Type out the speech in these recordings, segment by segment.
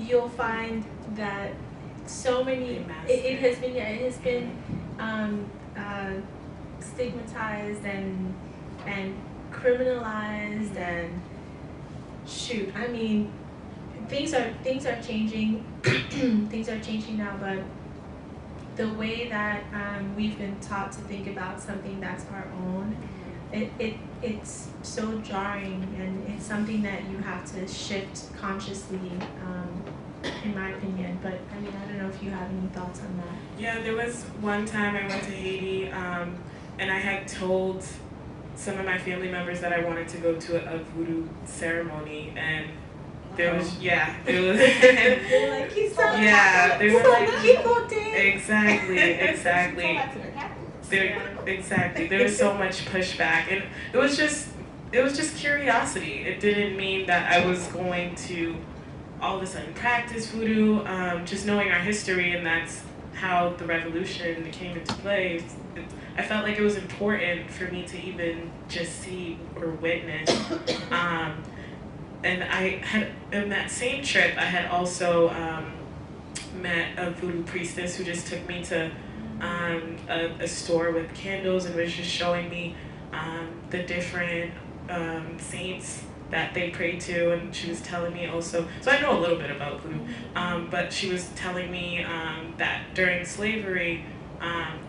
you'll find that so many, it has been, yeah, it has been stigmatized and criminalized, and shoot, I mean, things are changing. Things are changing now, but the way that we've been taught to think about something that's our own, it's so jarring, and it's something that you have to shift consciously, in my opinion. But I mean, I don't know if you have any thoughts on that. Yeah, there was one time I went to Haiti, and I had told some of my family members that I wanted to go to a voodoo ceremony, and there was, yeah, there was, They were like, he's so yeah, they were like, exactly, exactly. There was so much pushback, and it was just curiosity. It didn't mean that I was going to all of a sudden practice voodoo. Just knowing our history, and that's how the revolution came into play. I felt like it was important for me to even just see or witness. And I had, in that same trip, I had also met a voodoo priestess who just took me to a store with candles and was just showing me the different saints that they prayed to, and she was telling me also, so I know a little bit about voodoo, but she was telling me that during slavery,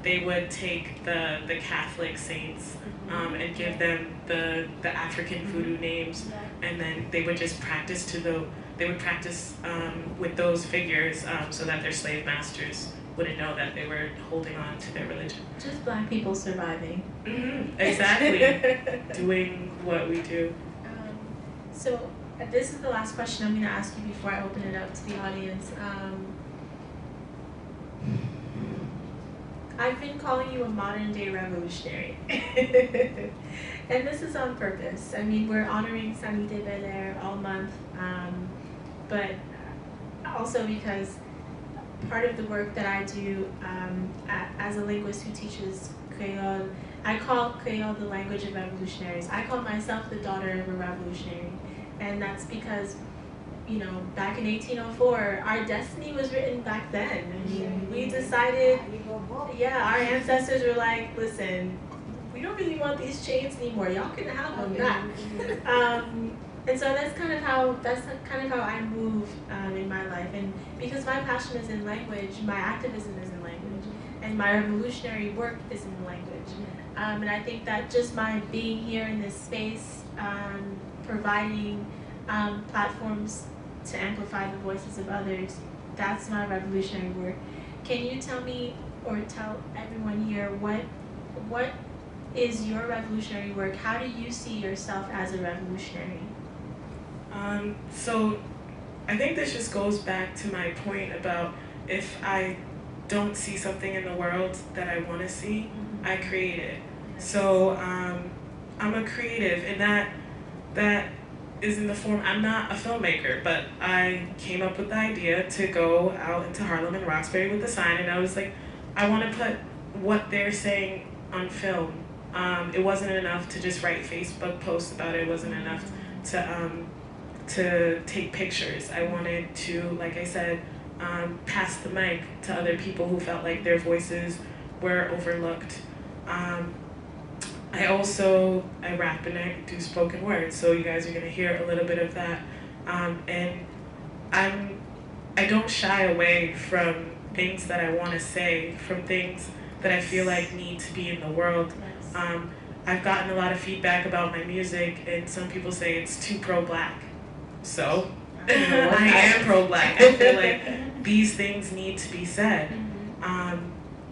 they would take the Catholic saints and give them the African voodoo names, and then they would just practice with those figures so that their slave masters wouldn't know that they were holding on to their religion. Just Black people surviving. Exactly. Doing what we do. So this is the last question I'm going to ask you before I open it up to the audience. I've been calling you a modern day revolutionary. And this is on purpose. I mean, we're honoring Sanité Bélair all month, but also because part of the work that I do as a linguist who teaches Creole, I call Creole the language of revolutionaries. I call myself the daughter of a revolutionary. And that's because, you know, back in 1804, our destiny was written back then. I mean, we decided, yeah, our ancestors were like, listen, we don't really want these chains anymore. Y'all can have them back. And so that's kind of how I move in my life. And because my passion is in language, my activism is in language, and my revolutionary work is in language. And I think that just my being here in this space, providing platforms to amplify the voices of others, that's my revolutionary work. Can you tell me, or tell everyone here, what is your revolutionary work? How do you see yourself as a revolutionary? So I think this just goes back to my point about if I don't see something in the world that I want to see, I create it. So I'm a creative, and that is in the form, I'm not a filmmaker, but I came up with the idea to go out into Harlem and Roxbury with the sign, and I was like, I want to put what they're saying on film. It wasn't enough to just write Facebook posts about it. It wasn't enough to take pictures. I wanted to, like I said, pass the mic to other people who felt like their voices were overlooked. I rap and I do spoken word, so you guys are gonna hear a little bit of that. And I don't shy away from things that I want to say, from things that I feel like need to be in the world. I've gotten a lot of feedback about my music, and some people say it's too pro-Black. So I am pro-Black. I feel like these things need to be said.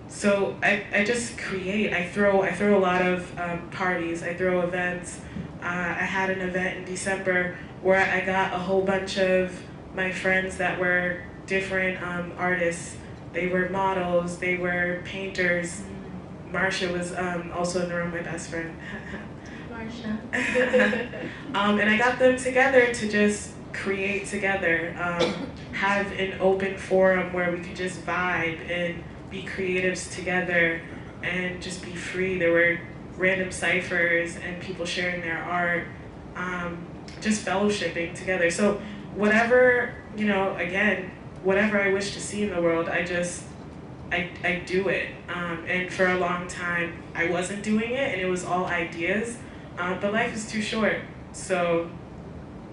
So I just create. I throw a lot of parties. I throw events. I had an event in December where I got a whole bunch of my friends that were different artists. They were models. They were painters. Marsha was also in the room, my best friend. Marsha. And I got them together to just create together, have an open forum where we could just vibe and be creatives together and just be free. There were random ciphers and people sharing their art, just fellowshipping together. So whatever, again, whatever I wish to see in the world, I do it. And for a long time, I wasn't doing it, and it was all ideas. But life is too short, so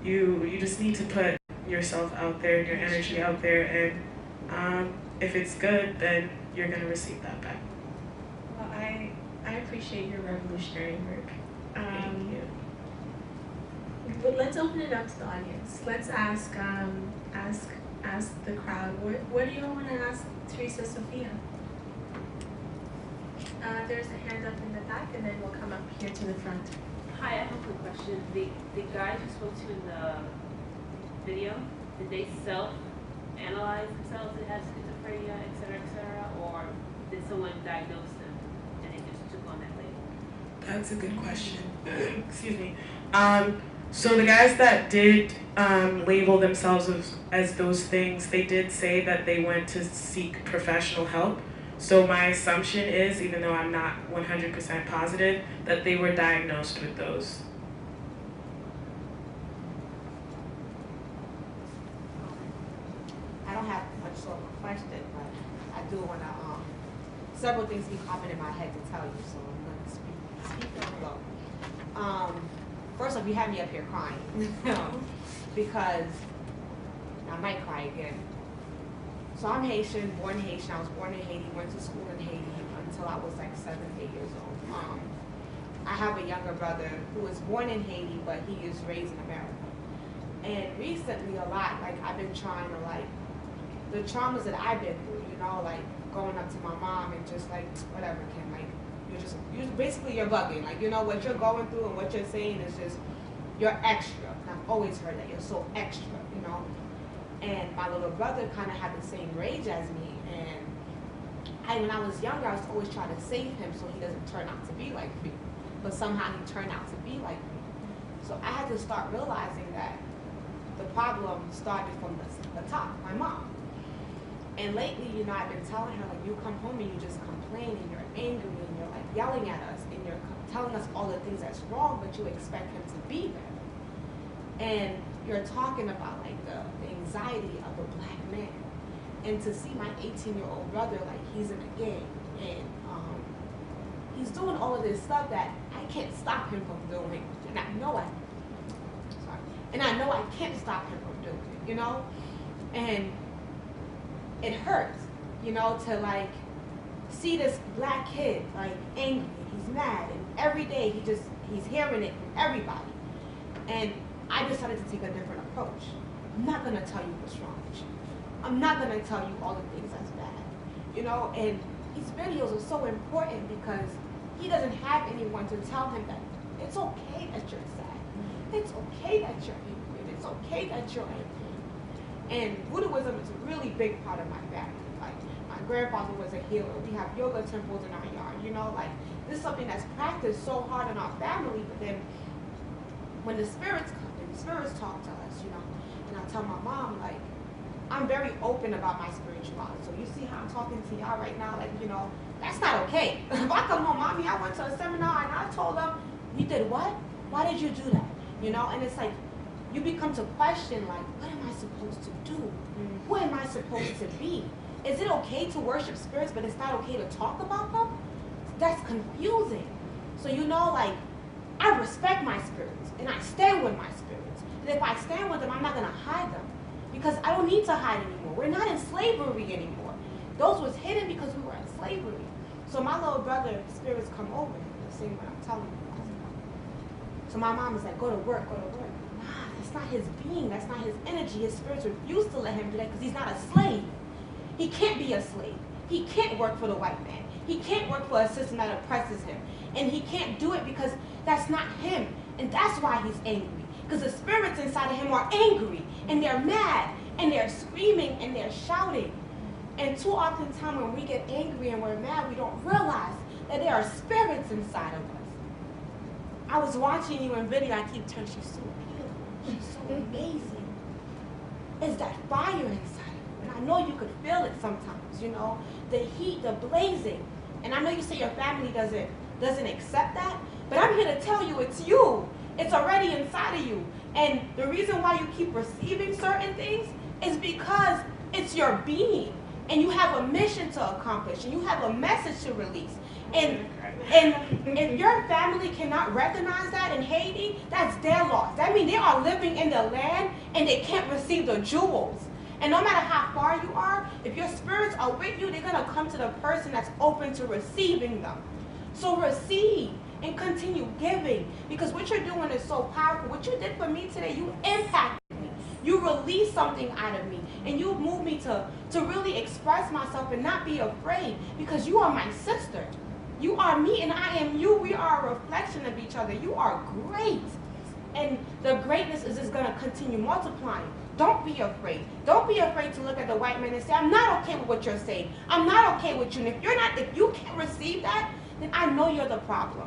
you just need to put yourself out there and your energy out there, and if it's good, then you're gonna receive that back. Well, I appreciate your revolutionary work. Thank you. But let's open it up to the audience. Let's ask the crowd. What do you want to ask Theresa Sophia? There's a hand up in the back, and then we'll come up here to the front. Hi, I have a quick question. The guys you spoke to in the video, did they self-analyze themselves that had schizophrenia, et cetera, or did someone diagnose them and they just took on that label? That's a good question. Excuse me. So the guys that did label themselves as those things, they did say that they went to seek professional help. So my assumption is, even though I'm not 100% positive, that they were diagnosed with those. I don't have much sort of a question, but I do want to, several things keep popping in my head to tell you, so I'm going to speak them below. First off, you had me up here crying, because I might cry again. So I'm Haitian, born Haitian. I was born in Haiti, went to school in Haiti until I was like 7, 8 years old. I have a younger brother who was born in Haiti, but he is raised in America. And recently a lot, like I've been trying to the traumas that I've been through, like going up to my mom and just like, whatever, Kim, like, you're bugging. Like, what you're going through and what you're saying is just, you're extra. And I've always heard that, you're so extra, And my little brother kind of had the same rage as me. And when I was younger, I was always trying to save him so he doesn't turn out to be like me. But somehow he turned out to be like me. So I had to start realizing that the problem started from the top, my mom. And lately, I've been telling her, like, you come home and you just complain and you're angry and you're like yelling at us and you're telling us all the things that's wrong, but you expect him to be there. And you're talking about like the anxiety of a black man. And to see my 18-year-old brother, like he's in a gang and he's doing all of this stuff that I can't stop him from doing. And I know I can't stop him from doing it, And it hurts, to like see this black kid like angry, he's mad, and every day he's hearing it from everybody. And I decided to take a different approach. I'm not gonna tell you what's wrong with you. I'm not gonna tell you all the things that's bad, And these videos are so important because he doesn't have anyone to tell him that it's okay that you're sad. It's okay that you're angry. It's okay that you're angry. And voodooism is a really big part of my family. Like, my grandfather was a healer. We have yoga temples in our yard, Like, this is something that's practiced so hard in our family, but then when the spirits come, the spirits talk to us, and I tell my mom, like, I'm very open about my spirituality. So you see how I'm talking to y'all right now, like, that's not okay. If I come home, Mommy, I went to a seminar and I told them, you did what? Why did you do that? And it's like, you become to question, like, what am I supposed to do? Who am I supposed to be? Is it okay to worship spirits, but it's not okay to talk about them? That's confusing. So, like, I respect my spirits, and I stand with my spirits. And if I stand with them, I'm not going to hide them, because I don't need to hide anymore. We're not in slavery anymore. Those was hidden because we were in slavery. So my little brother, spirits come over him, the same way I'm telling you. So my mom is like, go to work, go to work. Nah, that's not his being, that's not his energy. His spirits refuse to let him do that because he's not a slave. He can't be a slave. He can't work for the white man. He can't work for a system that oppresses him. And he can't do it because that's not him. And that's why he's angry. Because the spirits inside of him are angry, and they're mad, and they're screaming, and they're shouting. And too often time when we get angry and we're mad, we don't realize that there are spirits inside of us. I was watching you in video, I keep telling you, she's so beautiful, she's so amazing. It's that fire inside of you. And I know you could feel it sometimes, the heat, the blazing. And I know you say your family doesn't accept that, but I'm here to tell you it's you. It's already inside of you. And the reason why you keep receiving certain things is because it's your being. And you have a mission to accomplish. And you have a message to release. And if your family cannot recognize that in Haiti, that's their loss. That means they are living in the land and they can't receive the jewels. And no matter how far you are, if your spirits are with you, they're going to come to the person that's open to receiving them. So receive and continue giving, because what you're doing is so powerful. What you did for me today, you impacted me. You released something out of me, and you moved me to really express myself and not be afraid, because you are my sister. You are me and I am you. We are a reflection of each other. You are great. And the greatness is just going to continue multiplying. Don't be afraid. Don't be afraid to look at the white man and say, I'm not okay with what you're saying. I'm not okay with you. And if you can't receive that, then I know you're the problem.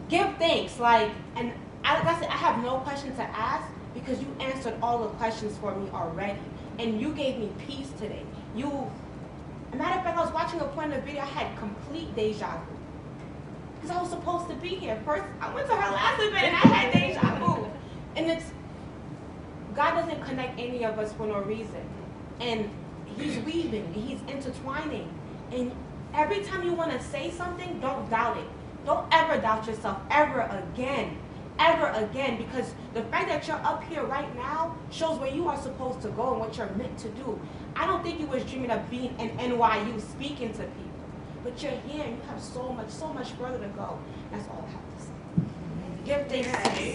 Give thanks. And like I said, I have no question to ask because you answered all the questions for me already. And you gave me peace today. As a matter of fact, I was watching a point in the video, I had complete deja vu. Because I was supposed to be here. First, I went to her last event and I had deja vu. And God doesn't connect any of us for no reason. And he's weaving, and he's intertwining. And every time you want to say something, don't doubt it. Don't ever doubt yourself, ever again. Ever again. Because the fact that you're up here right now shows where you are supposed to go and what you're meant to do. I don't think you was dreaming of being in NYU speaking to people. But you're here and you have so much further to go. That's all I have to say. Give thanks to me.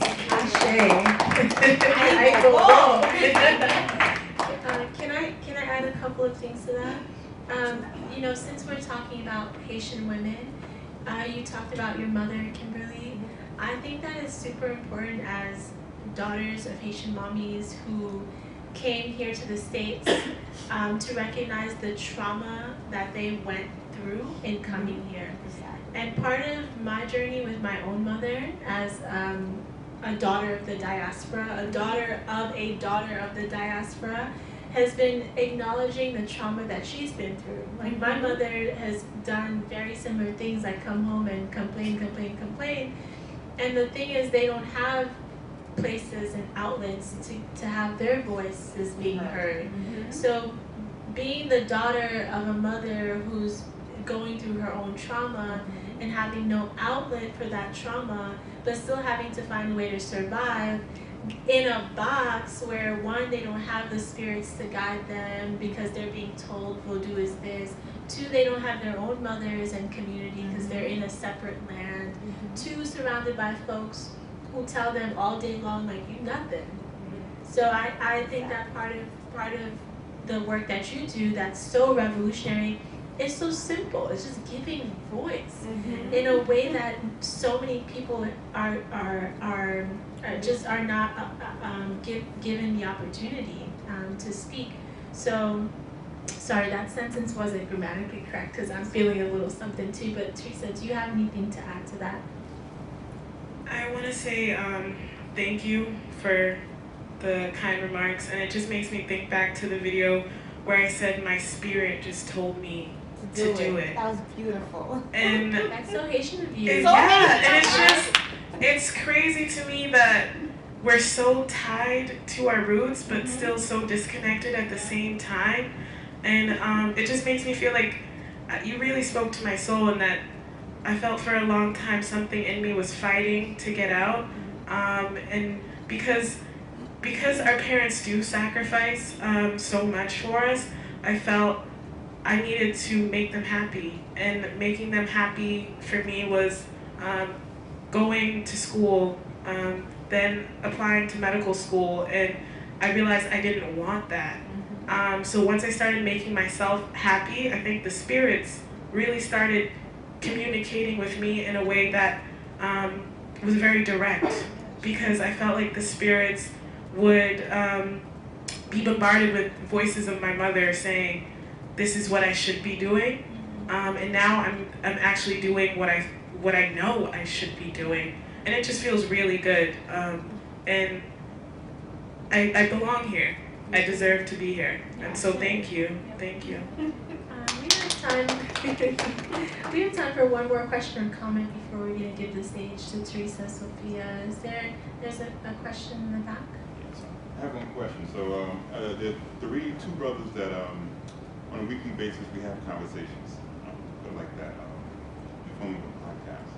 Can I add a couple of things to that? Since we're talking about Haitian women, you talked about your mother, Kimberly. I think that is super important as daughters of Haitian mommies who came here to the States to recognize the trauma that they went through in coming here. And part of my journey with my own mother as a daughter of the diaspora, a daughter of the diaspora, has been acknowledging the trauma that she's been through. Like my mother has done very similar things, like come home and complain. And the thing is, they don't have places and outlets to have their voices being heard. So being the daughter of a mother who's going through her own trauma and having no outlet for that trauma, but still having to find a way to survive in a box where, one, they don't have the spirits to guide them because they're being told voodoo is this. Two, they don't have their own mothers and community because they're in a separate land. Two, surrounded by folks who tell them all day long, like, you're nothing. So I think that part of the work that you do that's so revolutionary is so simple. It's just giving voice in a way that so many people are not given the opportunity to speak. So, sorry, that sentence wasn't grammatically correct because I'm feeling a little something too. But Theresa, do you have anything to add to that? I want to say thank you for the kind remarks, and it just makes me think back to the video where I said my spirit just told me to do it. That was beautiful. And That's so Haitian of you. And it's crazy to me that we're so tied to our roots, but still so disconnected at the same time. And it just makes me feel like you really spoke to my soul, and that I felt for a long time something in me was fighting to get out. And because our parents do sacrifice so much for us, I felt I needed to make them happy. And making them happy for me was going to school, then applying to medical school, and I realized I didn't want that. So once I started making myself happy, I think the spirits really started communicating with me in a way that was very direct, because I felt like the spirits would be bombarded with voices of my mother saying, this is what I should be doing, and now I'm actually doing what I know I should be doing, and it just feels really good, and I belong here. I deserve to be here, and so thank you. We have time. We have time for one more question or comment before we're going to give the stage to Theresa Sophia. There's a question in the back? I have one question. So there are two brothers that on a weekly basis we have conversations, like that, in the form of a podcast.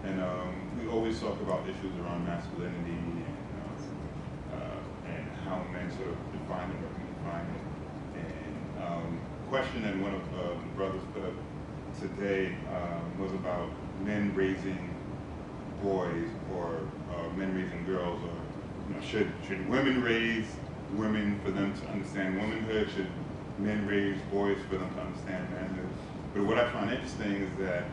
And we always talk about issues around masculinity and how men sort of define it or redefine it. And question that one of the brothers put up today was about men raising boys or men raising girls, or should women raise women for them to understand womanhood? Should men raise boys for them to understand manhood? But what I find interesting is that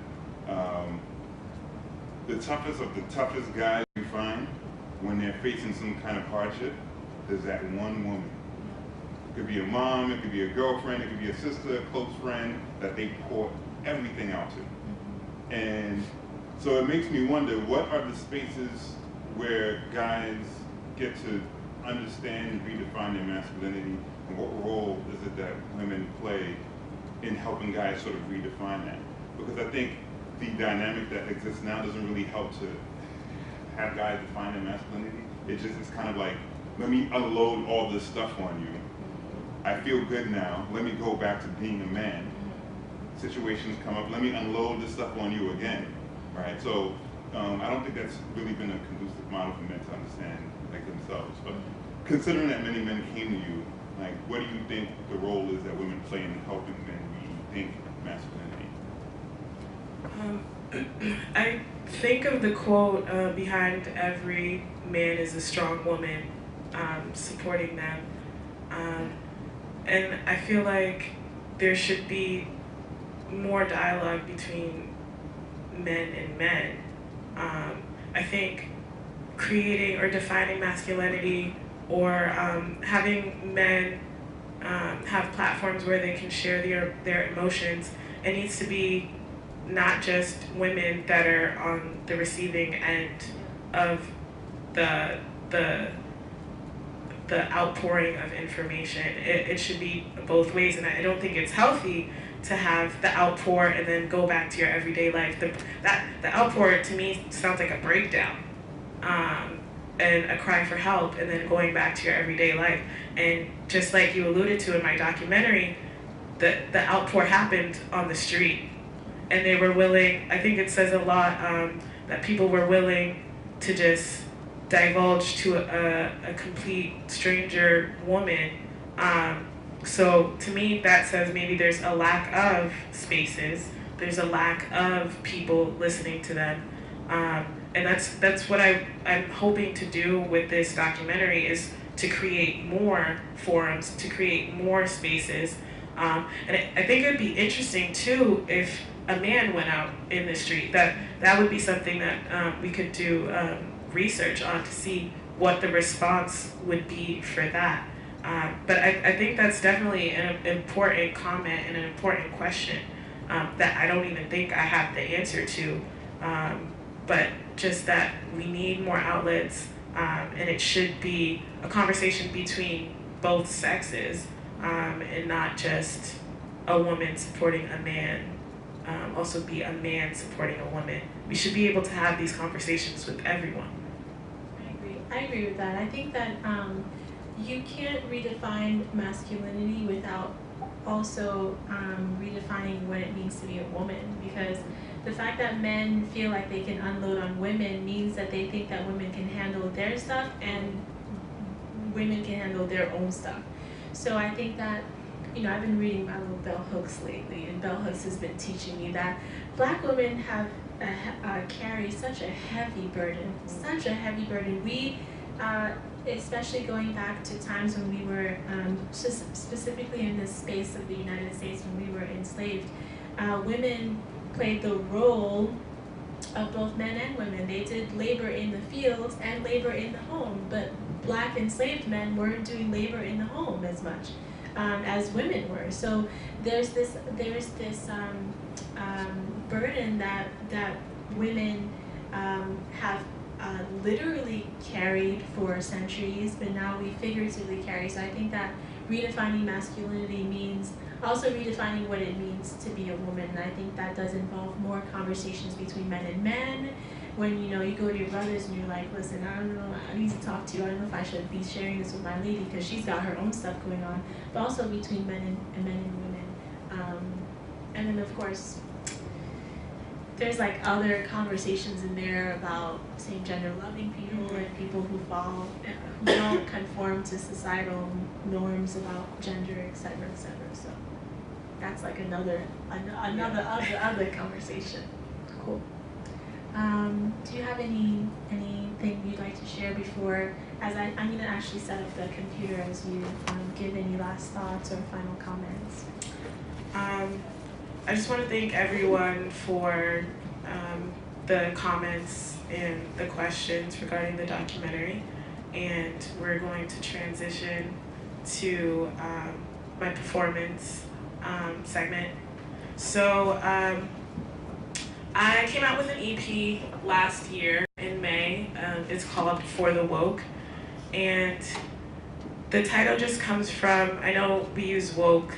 the toughest of the toughest guys we find when they're facing some kind of hardship is that one woman. It could be a mom, it could be a girlfriend, it could be a sister, a close friend that they pour everything out to. And so it makes me wonder, what are the spaces where guys get to understand and redefine their masculinity, and what role is it that women play in helping guys sort of redefine that? Because I think the dynamic that exists now doesn't really help to have guys define their masculinity. It's kind of like, let me unload all this stuff on you. I feel good now, let me go back to being a man. Situations come up, let me unload this stuff on you again, right? So I don't think that's really been a conducive model for men to understand like themselves. But considering that many men came to you, like, what do you think the role is that women play in helping men rethink masculinity? I think of the quote, behind every man is a strong woman, supporting them. And I feel like there should be more dialogue between men and men. I think creating or defining masculinity, or having men have platforms where they can share their emotions, it needs to be not just women that are on the receiving end of the outpouring of information. It should be both ways, and I don't think it's healthy to have the outpour and then go back to your everyday life. The outpour to me sounds like a breakdown, and a cry for help, and then going back to your everyday life. And just like you alluded to in my documentary, the outpour happened on the street, and they were willing. I think it says a lot that people were willing to just divulge to a complete stranger woman. So to me, that says maybe there's a lack of spaces, there's a lack of people listening to them. And that's what I'm hoping to do with this documentary, is to create more forums, to create more spaces. And I think it would be interesting too if a man went out in the street. That would be something that we could do research on, to see what the response would be for that. But I think that's definitely an important comment and an important question that I don't even think I have the answer to. But just that we need more outlets, and it should be a conversation between both sexes, and not just a woman supporting a man, also be a man supporting a woman. We should be able to have these conversations with everyone. I agree with that. I think that you can't redefine masculinity without also redefining what it means to be a woman, because the fact that men feel like they can unload on women means that they think that women can handle their stuff and women can handle their own stuff. So I think that, I've been reading my little bell hooks lately, and bell hooks has been teaching me that Black women have carry such a heavy burden, such a heavy burden. We, especially going back to times when we were, specifically in this space of the United States when we were enslaved, women played the role of both men and women. They did labor in the fields and labor in the home, but Black enslaved men weren't doing labor in the home as much as women were. So there's this burden that women have literally carried for centuries, but now we figuratively carry. So I think that redefining masculinity means Also redefining what it means to be a woman. And I think that does involve more conversations between men and men. When, you know, you go to your brothers and you're like, listen, I don't know, I need to talk to you. I don't know if I should be sharing this with my lady because she's got her own stuff going on. But also between men and women. And then of course, there's like other conversations in there about same gender loving people and people who who don't conform to societal norms about gender, et cetera, et cetera. So that's like another other conversation. Cool. Do you have anything you'd like to share before, as I'm going to actually set up the computer as you give any last thoughts or final comments? I just want to thank everyone for the comments and the questions regarding the documentary, and we're going to transition to my performance segment. So I came out with an EP last year in May. It's called For the Woke, and the title just comes from, I know we use woke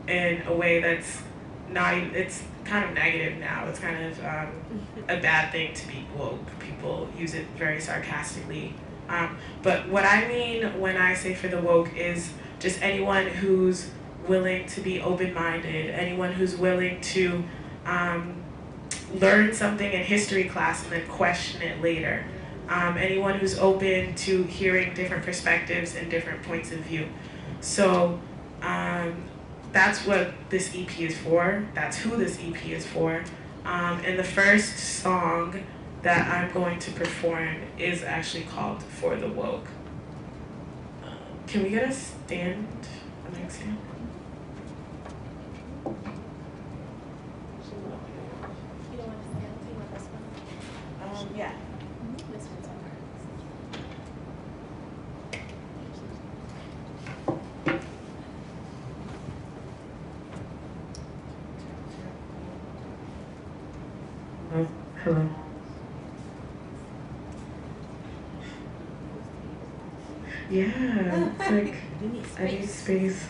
in a way that's not even, it's kind of negative now. It's kind of a bad thing to be woke. People use it very sarcastically. But what I mean when I say for the woke is just anyone who's willing to be open-minded, anyone who's willing to learn something in history class and then question it later. Anyone who's open to hearing different perspectives and different points of view. So that's what this EP is for. That's who this EP is for. And the first song that I'm going to perform is actually called For the Woke. Can we get a stand? A mic stand? Yeah. Oh, hello. Yeah, it's like I need space.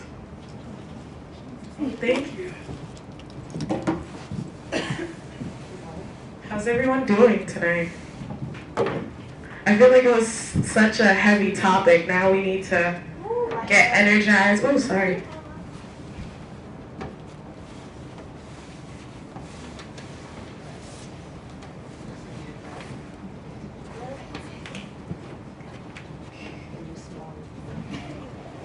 Oh, thank you. How's everyone doing tonight? I feel like it was such a heavy topic. Now we need to get energized. Oh, sorry.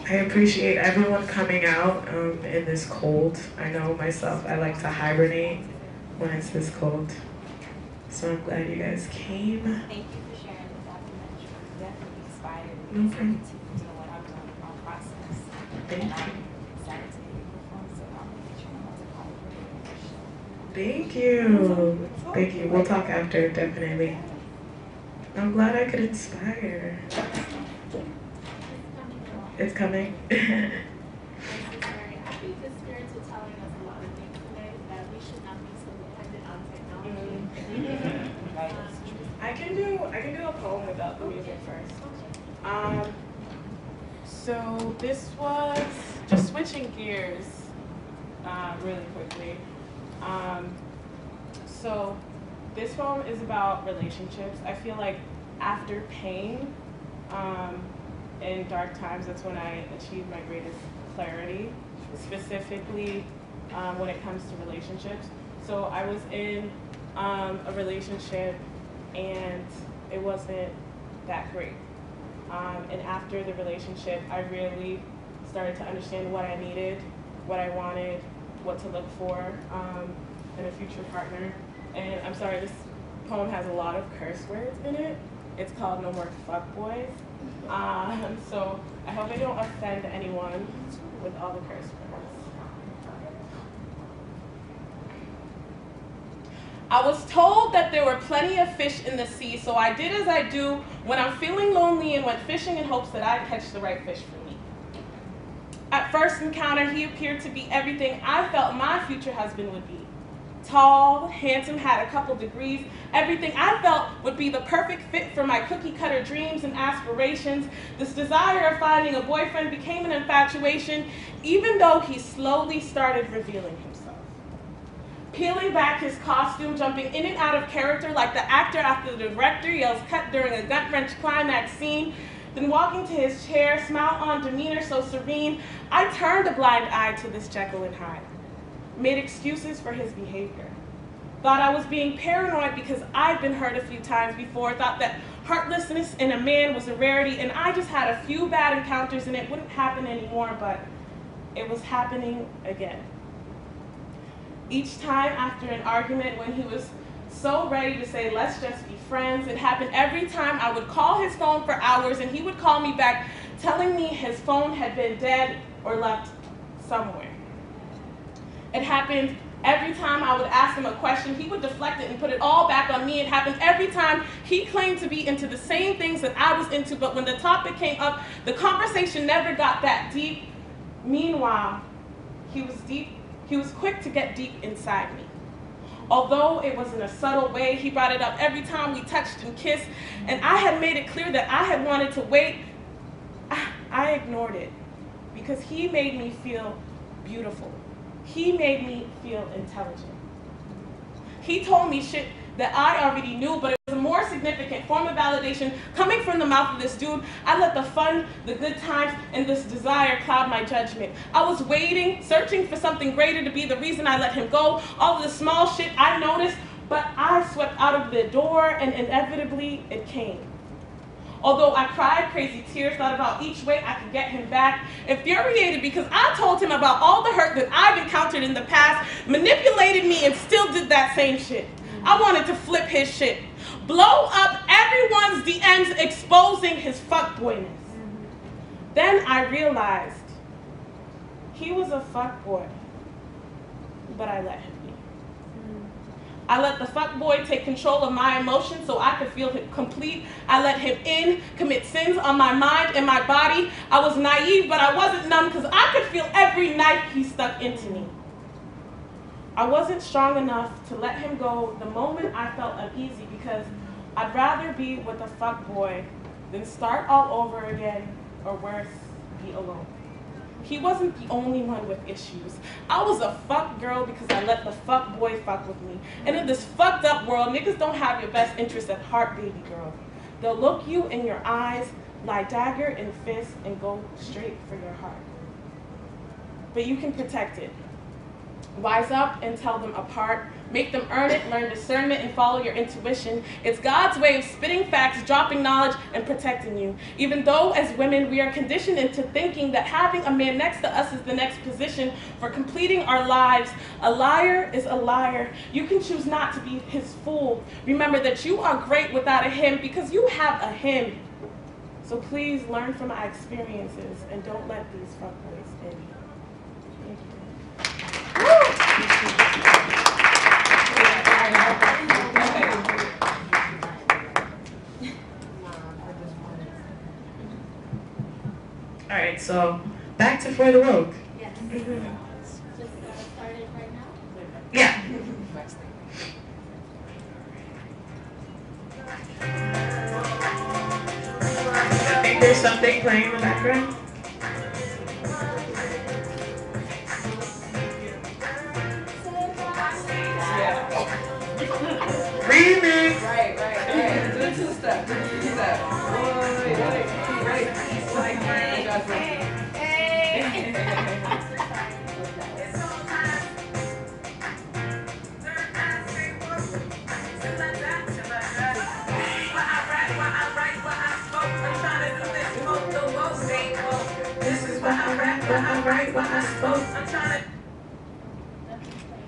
I appreciate everyone coming out in this cold. I know myself, I like to hibernate when it's this cold. So I'm glad you guys came. Thank you for sharing the documentary. It definitely inspired me No problem. to continue what I'm doing in my process. Thank And you. I'm excited to hear your performance, so I'm going to get you on to call it. Thank you. Thank you. We'll talk after, definitely. I'm glad I could inspire. It's coming. I think the spirits are telling us a lot of things today, that we should not be so dependent on technology. I can do a poem without the music first. So this was just switching gears really quickly. So this poem is about relationships. I feel like after pain, in dark times, that's when I achieved my greatest clarity, specifically when it comes to relationships. So I was in a relationship and it wasn't that great. And after the relationship, I really started to understand what I needed, what I wanted, what to look for in a future partner. And I'm sorry, this poem has a lot of curse words in it. It's called No More Fuckboys. So I hope I don't offend anyone with all the curse words. I was told that there were plenty of fish in the sea, so I did as I do when I'm feeling lonely and went fishing in hopes that I'd catch the right fish for me. At first encounter, he appeared to be everything I felt my future husband would be. Tall, handsome, had a couple degrees, everything I felt would be the perfect fit for my cookie cutter dreams and aspirations. This desire of finding a boyfriend became an infatuation, even though he slowly started revealing himself. Peeling back his costume, jumping in and out of character like the actor after the director yells cut during a gut-wrench climax scene, then walking to his chair, smile on demeanor so serene, I turned a blind eye to this Jekyll and Hyde. Made excuses for his behavior. Thought I was being paranoid because I'd been hurt a few times before, thought that heartlessness in a man was a rarity, and I just had a few bad encounters and it wouldn't happen anymore, but it was happening again. Each time after an argument when he was so ready to say, let's just be friends, it happened every time I would call his phone for hours and he would call me back telling me his phone had been dead or left somewhere. It happened every time I would ask him a question, he would deflect it and put it all back on me. It happened every time he claimed to be into the same things that I was into, but when the topic came up, the conversation never got that deep. Meanwhile, he was quick to get deep inside me. Although it was in a subtle way, he brought it up every time we touched and kissed, and I had made it clear that I had wanted to wait. I ignored it because he made me feel beautiful. He made me feel intelligent. He told me shit that I already knew, but it was a more significant form of validation coming from the mouth of this dude. I let the fun, the good times, and this desire cloud my judgment. I was waiting, searching for something greater to be the reason I let him go. All of the small shit I noticed, but I swept out of the door and inevitably it came. Although I cried crazy tears, thought about each way I could get him back, infuriated because I told him about all the hurt that I've encountered in the past, manipulated me and still did that same shit. I wanted to flip his shit, blow up everyone's DMs exposing his fuckboyness. Then I realized he was a fuckboy, but I let him be. I let the fuckboy take control of my emotions so I could feel complete. I let him in, commit sins on my mind and my body. I was naive, but I wasn't numb because I could feel every knife he stuck into me. I wasn't strong enough to let him go the moment I felt uneasy because I'd rather be with a fuckboy than start all over again, or worse, be alone. He wasn't the only one with issues. I was a fuck girl because I let the fuck boy fuck with me. And in this fucked up world, niggas don't have your best interest at heart, baby girl. They'll look you in your eyes, lie dagger in fist, and go straight for your heart. But you can protect it. Wise up and tell them apart. Make them earn it, learn discernment, and follow your intuition. It's God's way of spitting facts, dropping knowledge, and protecting you. Even though, as women, we are conditioned into thinking that having a man next to us is the next position for completing our lives. A liar is a liar. You can choose not to be his fool. Remember that you are great without a him because you have a him. So please learn from my experiences and don't let these fuckboys in. Thank you. All right, so back to For the Rogue. Yes. Just started right now? Yeah. I think there's something playing in the background. Remix. Right. Do the two-step.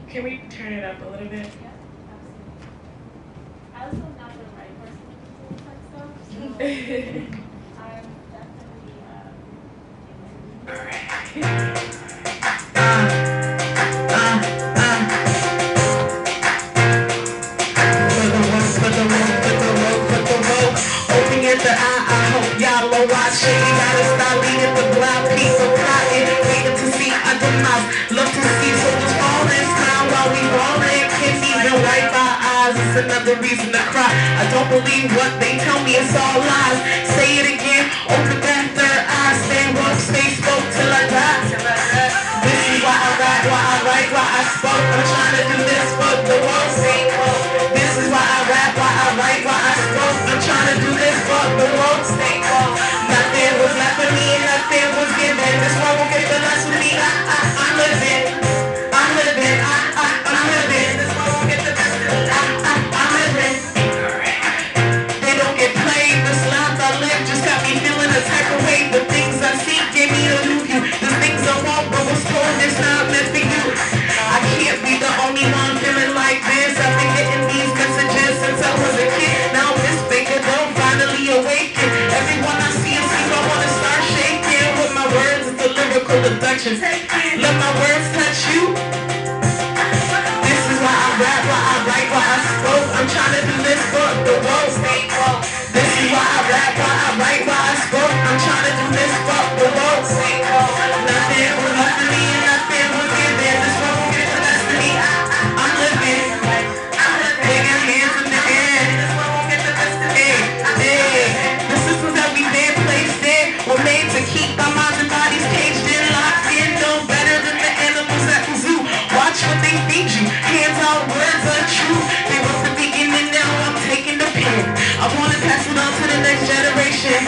Can we turn it up a little bit? Yeah, absolutely. I also not the right person to do that stuff, so I'm definitely Open at the eye, I hope y'all are watching. You gotta start leading the blind people plotting, waiting to see under mouth, love to see souls falling, smile while we rolling. just another reason to cry. I don't believe what they tell me, it's all lies. Say it again, open that third eye. Stay woke, stay spoke till I die. This is why I rap, why I write, why I spoke. I'm trying to do this for the world. Stay woke. This is why I rap, why I write, why I spoke. I'm trying to do this for the world. Stay woke. Nothing was left for me and nothing was given. This one will get the less of me. I'm living. I'm living. I'm living. This one won't get the best of me. I'm living. They don't get played. The lives I live just got me feeling a type of way. The things I see gave me a new view. The things I want, but was told it's not meant for you. I can't be the only one feeling like this. I've been getting these messages since I was a kid. Now this bigger though, finally awaken. Everyone I see it seems I wanna start shaking. With my words, it's a lyrical abduction. Let my words touch you. This is why I rap, why I write, why I spoke. I'm trying to do this for the world. Stay woke. This is why I rap, why I write, why I spoke. I'm trying to do this for the world. Stay woke. Nothing was left for me and nothing was given. This one will get the best of me. I'm living. I'm living. Big hands in the air. This one won't get the best of me. The systems that we've been placed in were made to keep our minds and bodies caged in, locked in, no better than the animals at the zoo. Watch what they feed you. Hands out, words are true. They was the beginning, now I'm taking the pen. I wanna pass it on to the next generation.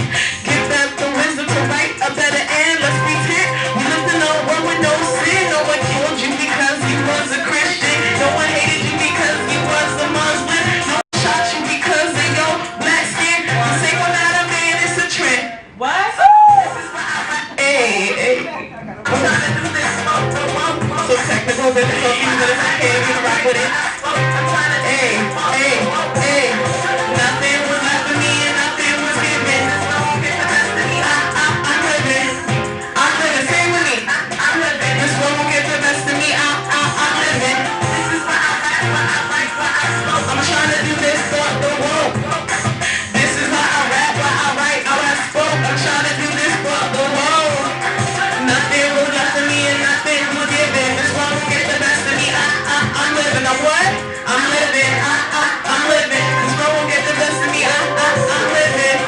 Give them the wisdom to write a better end. Let's pretend we lived in a world with no sin. No one killed you because you was a Christian. No one hated you because you was a Muslim. No one shot you because of your black skin. You say we're not a man, it's a trend. What? This is why I rap. Hey. I'm trying to do this smoke the one. So technical, difficulties, but it's okay, we can rock with it. I'm trying to, hey. Nothing was left for me and nothing was given. This one won't get the best of me. I'm living. I'm living. Say with me. I'm living. This one won't get the best of me. I'm living. This is why I rap, why I write, why I spoke. I'm trying to do this for the world. This is why I rap, why I write, how I spoke. I'm trying to do this for the world. Nothing was left for me and nothing was given. This one won't get the best of me. I'm living. I'm what? I'm living. I'm living. This one won't get the best of me. I'm living.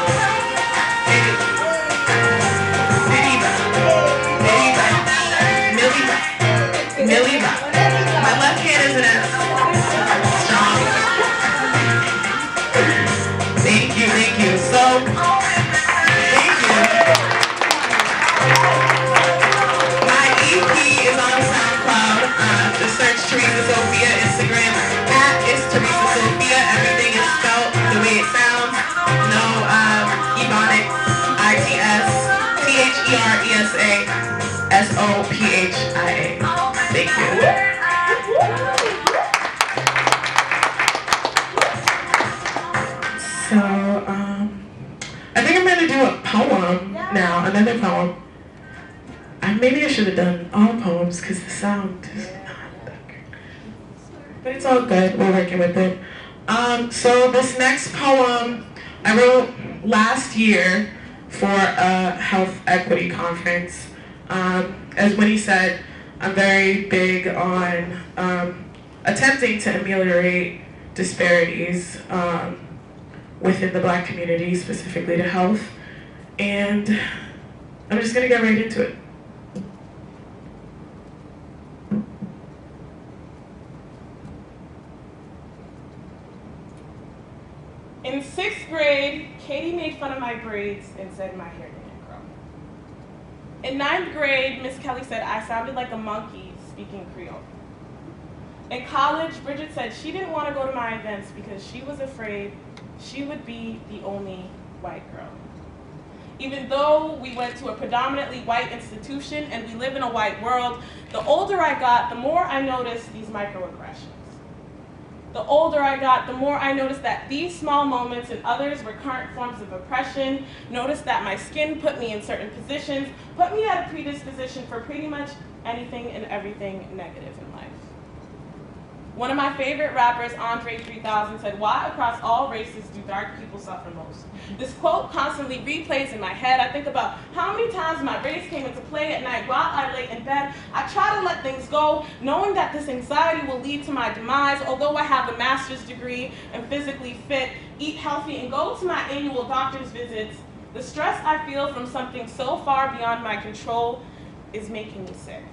Millie Rock. My left hand isn't as strong. Thank you. So, thank you. My EP is on SoundCloud. Just search Theresa Sophia. Instagram @is Theresa Sophia. Everything is spelled the way it sounds. No ebonics. ITS THERESA SOPHIA. Thank you. So, I think I'm gonna do a poem now, another poem. Maybe I should have done all poems because the sound is not that good. But it's all good, we're working with it. So this next poem I wrote last year for a health equity conference. As Winnie said, I'm very big on attempting to ameliorate disparities within the Black community, specifically to health. And I'm just gonna get right into it. In 6th grade, Katie made fun of my braids and said my hair didn't grow. In 9th grade, Miss Kelly said I sounded like a monkey speaking Creole. In college, Bridget said she didn't want to go to my events because she was afraid she would be the only white girl. Even though we went to a predominantly white institution and we live in a white world, the older I got, the more I noticed these microaggressions. The older I got, the more I noticed that these small moments and others were current forms of oppression, noticed that my skin put me in certain positions, put me at a predisposition for pretty much anything and everything negative in life. One of my favorite rappers, Andre 3000, said, "Why across all races do dark people suffer most?" This quote constantly replays in my head. I think about how many times my race came into play at night while I lay in bed. I try to let things go, knowing that this anxiety will lead to my demise. Although I have a master's degree and physically fit, eat healthy, and go to my annual doctor's visits, the stress I feel from something so far beyond my control is making me sick.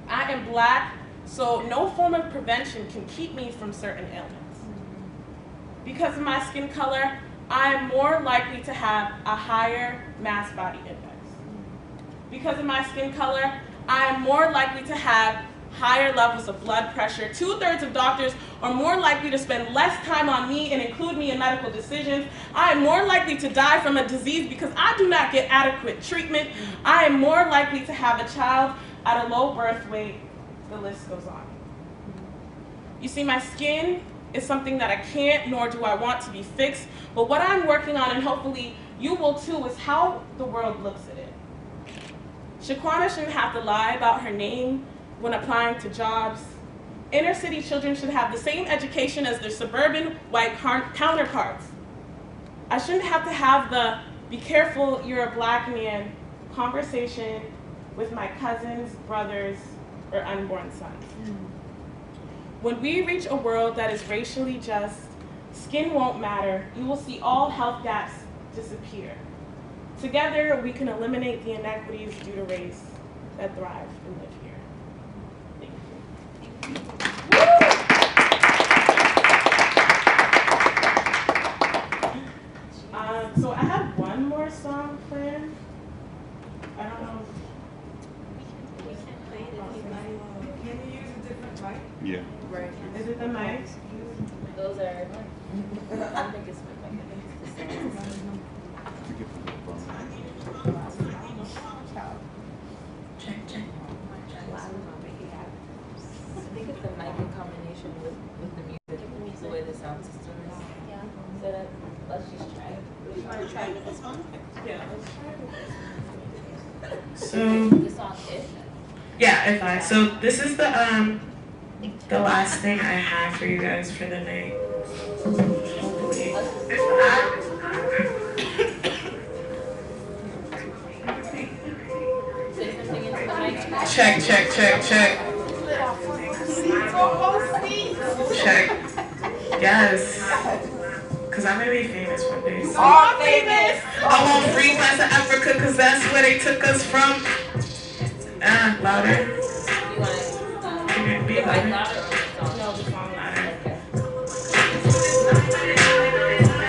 I am Black, so no form of prevention can keep me from certain ailments. Because of my skin color, I am more likely to have a higher mass body index. Because of my skin color, I am more likely to have higher levels of blood pressure. 2/3 of doctors are more likely to spend less time on me and include me in medical decisions. I am more likely to die from a disease because I do not get adequate treatment. I am more likely to have a child at a low birth weight. The list goes on. You see, my skin is something that I can't nor do I want to be fixed, but what I'm working on, and hopefully you will too, is how the world looks at it. Shaquana shouldn't have to lie about her name when applying to jobs. Inner city children should have the same education as their suburban white counterparts. I shouldn't have to have the "be careful, you're a Black man" conversation with my cousins, brothers, or unborn sons. When we reach a world that is racially just, skin won't matter. You will see all health gaps disappear. Together, we can eliminate the inequities due to race that thrive and live here. Thank you. So I have one more song planned. I don't know. Can you use a different mic? Yeah. Right. Is it the mic? Those are, I don't think it's my mic, I think it's the same. Check, check. I think it's the mic in combination with the music, the way the sound system is set up. Let's just try it. You want to try with this one? Yeah, let's try it. So, The song If. yeah, if I. So this is the last thing I have for you guys for the night. Hopefully. Say something into the mic. Check, check, check, check. Check. Yes. Because I'm going to be famous one day. So. All famous! I want free class of Africa because that's where they took us from. Louder. You want to Can it be the mic louder? louder or the song? No, the song louder. Okay.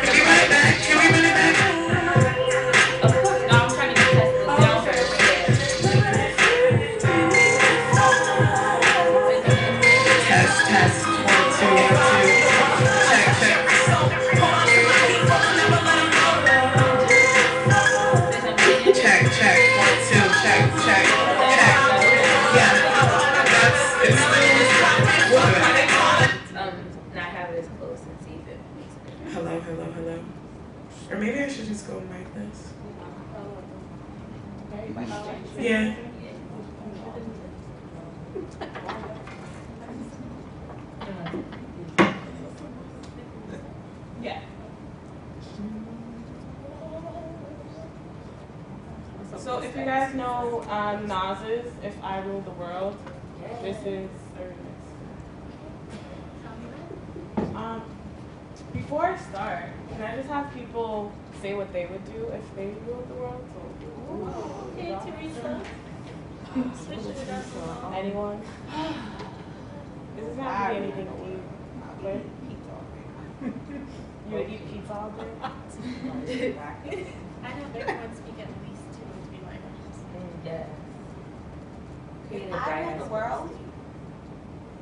Can we run it back? Can we run it back? Of course, no, I'm trying to test the sound first. Test. 1, 2, 1, 2. Check, check. Check, check. 1, 2, check, check. Yeah, it's Not have it as close and see if it makes a difference. hello. Or maybe I should just go like this. Yeah. Yeah. So if you guys know Nas's "If I Ruled the World," this is a remix. Before I start, can I just have people say what they would do if they ruled the world? Okay, Theresa. Switch it up. Anyone? This is not gonna be anything deep. But you would eat pizza all day? I know everyone speak at least 2 or 3 languages. Yeah. If I rule the world,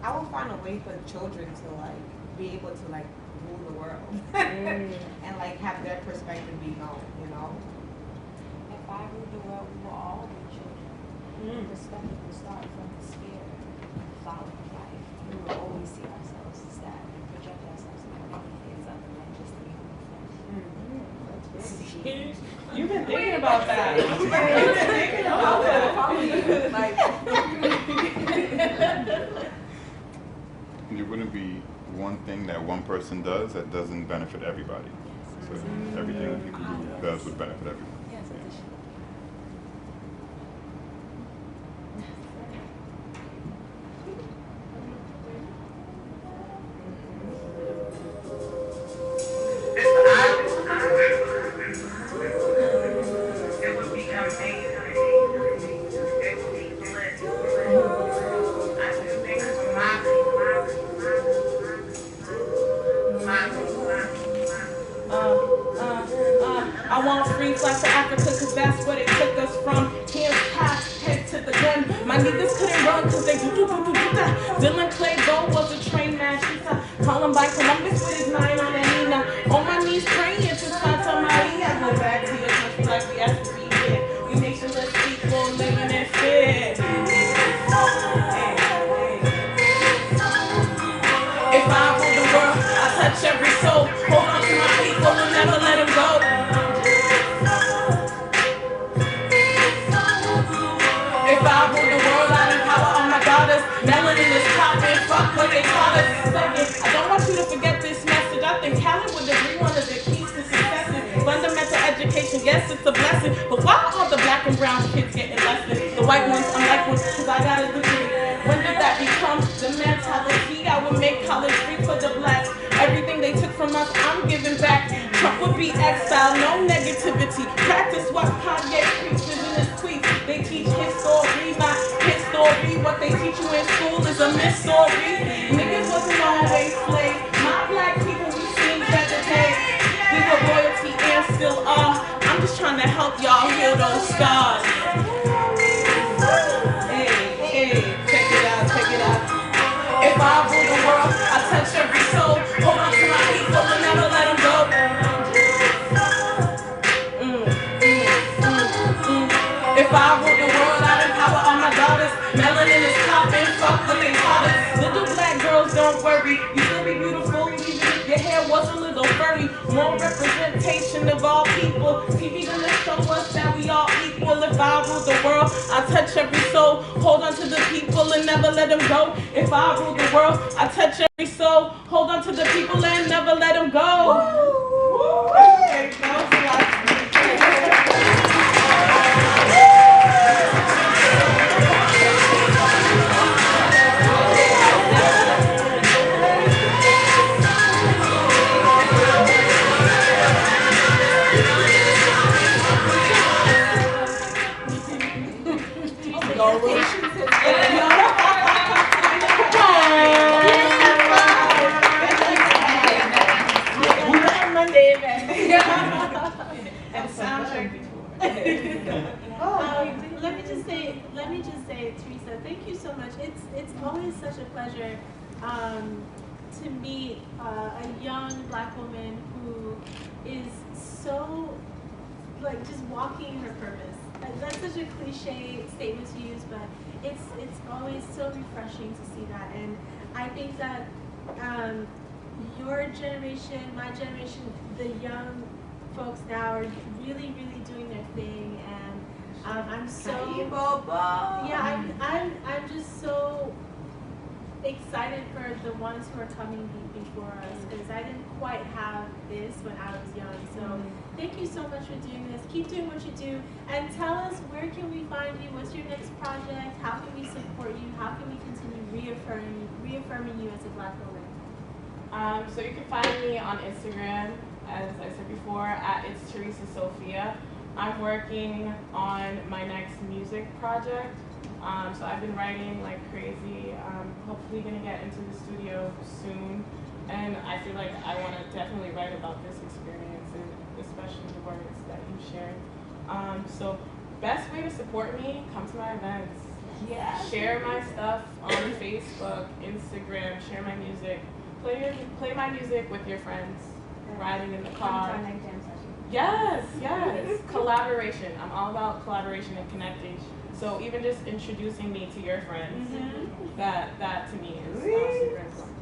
I will find a way for children to like be able to like rule the world and like have their perspective be known, you know? If I rule the world, we will all be children. Perspective will start from the spirit, following life. We will always see ourselves as that and project ourselves in everything is other than just the human flesh. You've been thinking about that. You've been thinking about that. What be one thing that one person does that doesn't benefit everybody. So everything that people do does would benefit everyone. I want free flights to Africa, cause that's where they took us from. Hands high, head to the gun. My niggas couldn't run, cause they do-do-do-do-do-da. Dylan Clay Gold was a train master. Columbine Columbus with his 9 on Anina. On my knees praying to Santa Maria. Go back to your country like we have to be here. We make sure let's people living in fear. If I rule the world, I touch every soul. Hold on to my people and never let them go. If I rule the world, I'd empower all my daughters. Melanin is popping, fuck what they call us. I don't want you to forget this message. I think Calvin would agree one of the keys to success is fundamental education. Yes, it's a blessing, but why are all the black and brown kids getting lessons? The white ones, unlike ones, cause I got a degree. When did that become the mentality? I would make college free for the blacks. Everything they took from us, I'm giving back. Trump would be exiled, no negativity. Practice what Kanye preaches in his tweets. They teach history, not history. What they teach you in school is a mystery. Niggas wasn't always slaves. My black people, we seen better days. We were royalty and still are. I'm just trying to help y'all heal those scars. Check it out, check it out. If I rule the world, I touch every soul. Hold on to my people and never let them go. If I rule the world, I'd empower all my daughters. Melanin is popping, fuck what they call us. Little black girls, don't worry. You still be beautiful, even if your hair was a little furry. More representation of all people. TV gonna show us that we all equal. If I rule the world, I touch every soul. Hold on to the people and never let them go. If I rule the world, I touch every soul. Hold on to the people and never let them go. Let me just say, Theresa, thank you so much. It's always such a pleasure to meet a young black woman who is so just walking her purpose. That's such a cliche statement to use, but it's always so refreshing to see that. And I think that your generation, my generation, the young folks now are really, really doing their thing, and I'm so I'm just so excited for the ones who are coming before us, because I didn't quite have this when I was young. So thank you so much for doing this. Keep doing what you do, and tell us, where can we find you? What's your next project? How can we support you? How can we continue reaffirming you as a black woman? So you can find me on Instagram, as I said before, at It's Theresa Sophia. I'm working on my next music project. So I've been writing like crazy. Hopefully gonna get into the studio soon. And I feel like I want to definitely write about this experience, and especially the words that you shared. So best way to support me, come to my events. Yeah. Share my stuff on Facebook, Instagram, share my music. Play my music with your friends, riding in the car. Yes. Collaboration. I'm all about collaboration and connecting. So even just introducing me to your friends, that to me is super important.